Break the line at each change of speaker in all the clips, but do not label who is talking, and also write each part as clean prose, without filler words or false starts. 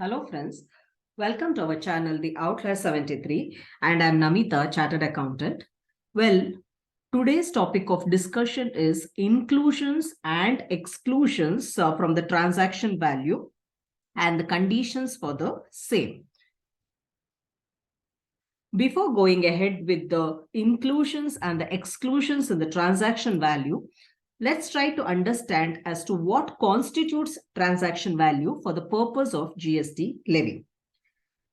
Hello friends, welcome to our channel The Outlier 73 and I'm Namita, Chartered Accountant. Well, today's topic of discussion is inclusions and exclusions from the transaction value and the conditions for the same. Before going ahead with the inclusions and the exclusions in the transaction value, let's try to understand as to what constitutes transaction value for the purpose of GST levy.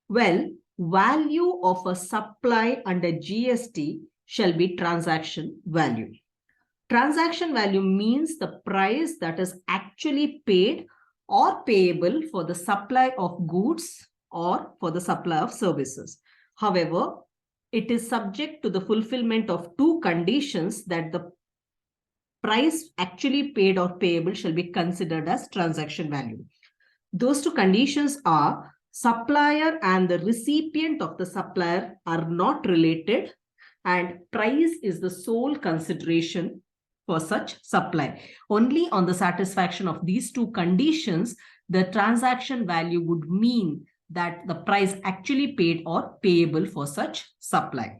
Well, value of a supply under GST shall be transaction value. Transaction value means the price that is actually paid or payable for the supply of goods or for the supply of services. However, it is subject to the fulfillment of two conditions that the price actually paid or payable shall be considered as transaction value. Those two conditions are supplier and the recipient of the supplier are not related and price is the sole consideration for such supply. Only on the satisfaction of these two conditions, the transaction value would mean that the price actually paid or payable for such supply.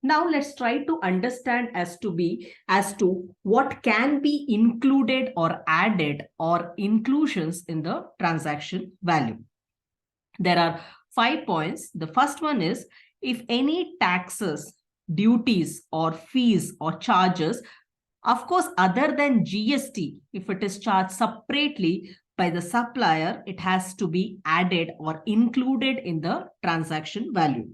Now let's try to understand as to what can be included or added or inclusions in the transaction value. There are 5 points. The first one is if any taxes, duties or fees or charges, of course, other than GST, if it is charged separately by the supplier, it has to be added or included in the transaction value.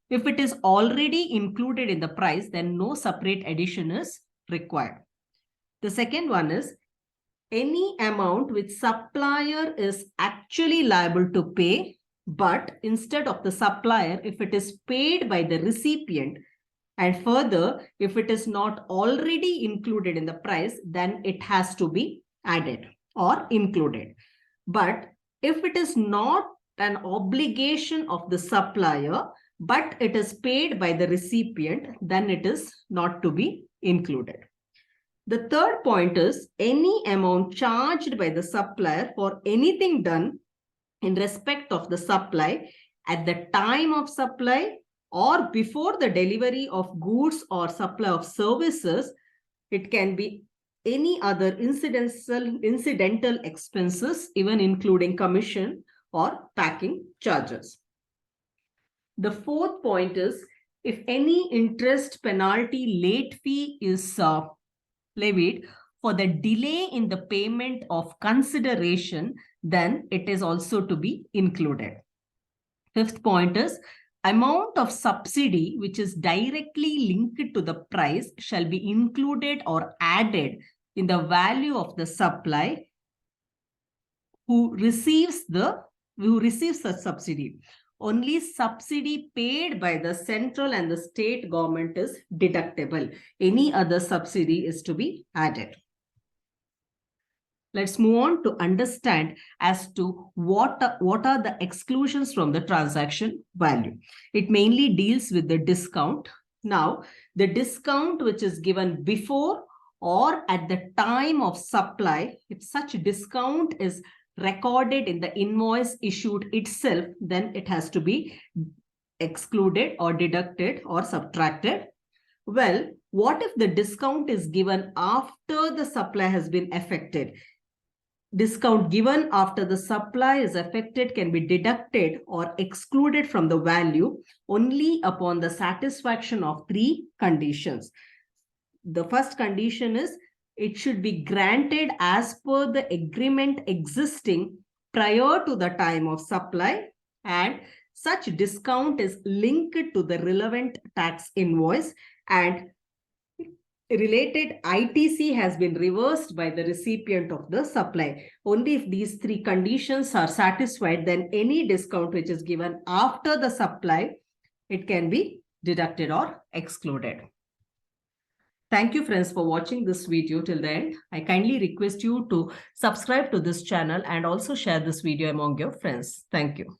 If it is already included in the price, then no separate addition is required. The second one is any amount which supplier is actually liable to pay, but instead of the supplier, if it is paid by the recipient, and further, if it is not already included in the price, then it has to be added or included. But if it is not an obligation of the supplier, but it is paid by the recipient, then it is not to be included. The third point is any amount charged by the supplier for anything done in respect of the supply at the time of supply or before the delivery of goods or supply of services. It can be any other incidental expenses, even including commission or packing charges. The fourth point is if any interest, penalty, late fee is levied for the delay in the payment of consideration, then it is also to be included. Fifth point is amount of subsidy which is directly linked to the price shall be included or added in the value of the supply who receives such subsidy. Only subsidy paid by the central and the state government is deductible. Any other subsidy is to be added. Let's move on to understand as to what are the exclusions from the transaction value. It mainly deals with the discount. Now, the discount which is given before or at the time of supply, if such discount is recorded in the invoice issued itself, then it has to be excluded or deducted or subtracted. Well, what if the discount is given after the supply has been effected? Discount given after the supply is effected can be deducted or excluded from the value only upon the satisfaction of three conditions. The first condition is it should be granted as per the agreement existing prior to the time of supply, and such discount is linked to the relevant tax invoice and related ITC has been reversed by the recipient of the supply. Only if these three conditions are satisfied, then any discount which is given after the supply, it can be deducted or excluded. Thank you friends for watching this video till the end. I kindly request you to subscribe to this channel and also share this video among your friends. Thank you.